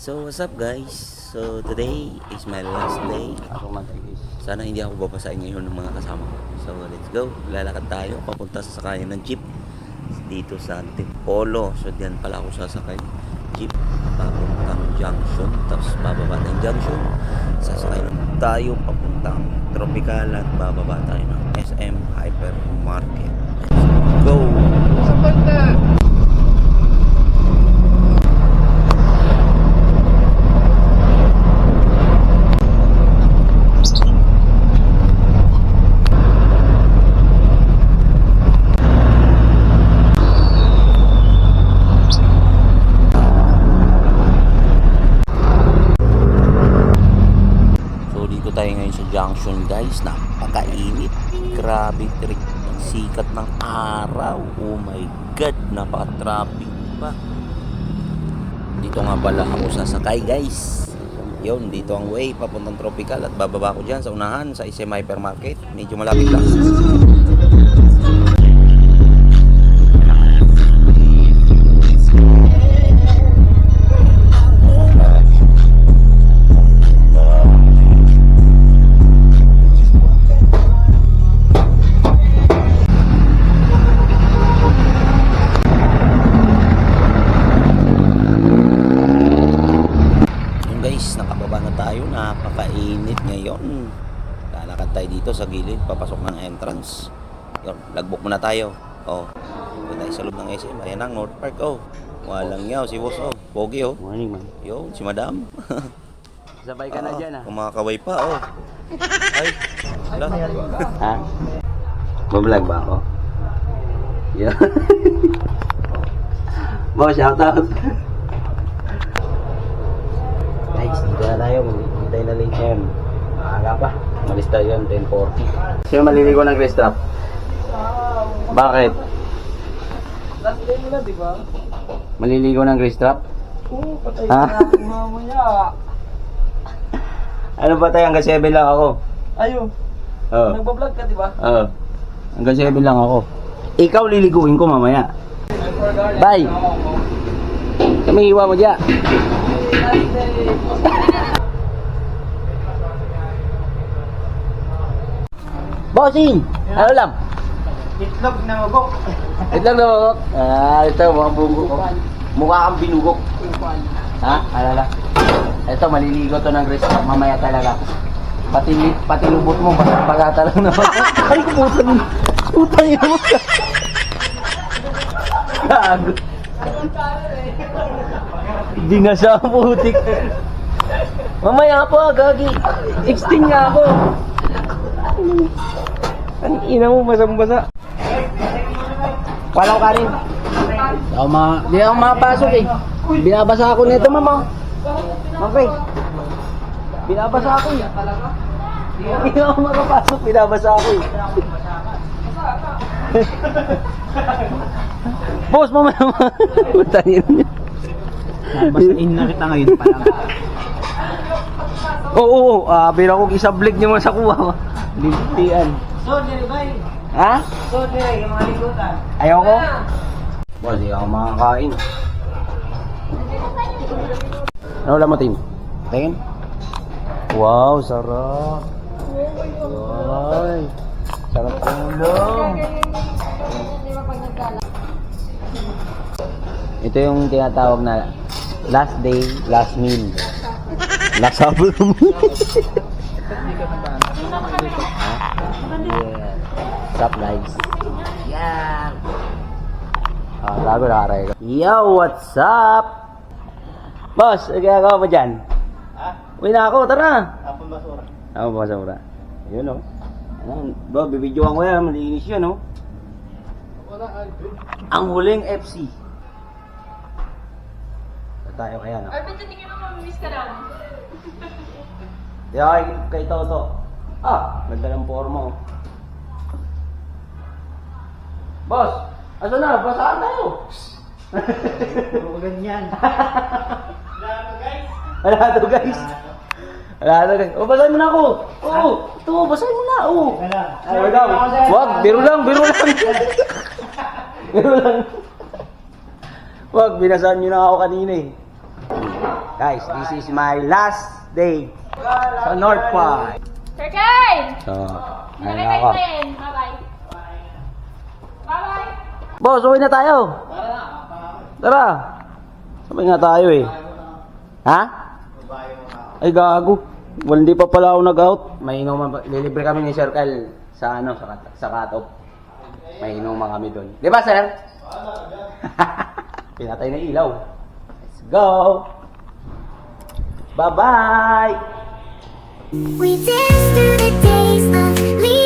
So what's up guys? So today is my last day. Sana hindi ako babasahin ngayon ng mga kasama ko. So let's go. Lalakad tayo papunta sa sakayan ng jeep dito sa Antipolo. So diyan pala ako sasakay. Jeep papuntang junction. Tapos bababa ng junction. Sasakay tayo papuntang Tropical at bababa tayo ng SM Hypermarket. Let's go! Sa banda! Tayo ngayon sa junction guys, napakainit, grabe trick, sikat ng araw, oh my god, napaka-traffic pa. Dito nga pala ako sasakay guys, yun, dito ang way papuntang Tropical at bababa ko dyan sa unahan sa SM Hypermarket, medyo malapit lang. Nakababa na tayo, napakainit ngayon. Lalakad tayo dito sa gilid, papasok ng entrance. Yun, lagbook muna tayo. Oh, punta tayo sa loob ng SM. Ayan ang North Park. Oh, walang yaw si boss. Oh, pogi oh. Morning man. Yun, si madam. Sabay ka na dyan ah. Kumakaway pa oh. Ay, wala. Ha? Bablog ba ako? Yeah. Mo, shout out. Guys, dito na tayo. Hintay na late ngayon. Maaga pa. Malis tayo yun, 10:40. Sino maliligo ng grace trap? Bakit? Last day mo na, di ba? Maliligo ng grace trap? Oo, patay Ha? na natin mamaya. Ano ba tayo? Hanggang 7 lang ako. Ayun, Oo. nagbablog ka, di ba? Oo. Hanggang 7 lang ako. Ikaw liliguin ko mamaya. Bye! Kami iwa mo dyan. Last day. Bossing! Ano lang? Itlog na magok. Itlog na magok. Ito mga bungo ko. Mukha kang binugok. Ha? Alala. Ito, maliligo to ng grace trap mamaya talaga. Pati lubot mo, bagata lang naman. Ay, putang yun. Putang yun mo ka. Gago. Hindi na siya putik. Mamaya pa, gagi. Extinct nga ako. Ang ina mo, basang-basa. Walang kanin. Di ako makapasok eh. Binabasa ako nito, mama. Okay. Binabasa ako eh. Hindi ako makapasok, binabasa ako eh. Boss, mamaya ma. Butanin niya. Basain na kita ngayon pa lang. Oo, bira ko isablig niyo mo sa kuha. Lintian. So, Jerry, Ha? so, Jerry, yung mga ligutan. Ayaw ko? Boss, di ako makakain. Ano ulam mo, Tim? Tingin? Wow, sarap. Ay, sarap ng ulam. Ito yung tinatawag na last day, last meal. Last supper mo. Yeah. What's up guys? Yeah. Lago na karay ko. Yo, what's up? Boss, ano ginagawa mo dyan? Ha? Uwi na ako, tara. Tapon basura. Ako ba basura? Yun o. Ba, bibidyoan ko yan, malinis yun o. Wala, Ang huling FC. Tayo kaya no? Arvin, tingin mo mamimiss ka lang. Kaya kay Toto. Ganda ng forma oh. Boss, asan na? Basahan tayo. Puro ganyan. Wala to guys. Wala to guys. O, basahin mo na ako. Oo, ito, basahin mo na. Oo. Wag, biro lang. Biro lang. Wag, binasahan nyo na ako kanina eh. Guys, this is my last day sa North Park. Sir Kyle! So, ayun Nakakay na ako. ko rin. Bye-bye. Bye-bye. Boss, uwi na tayo. Tara. Sabay nga tayo eh. Ha? Ay gago. Well, hindi pa pala ako nag-out. May inuman, lilibre kami ni Sir Kyle sa ano, sa cut-off. May inuman kami doon. Di ba, sir? Pinatay na ilaw. Let's go. Bye-bye. We dance through the days of leaving.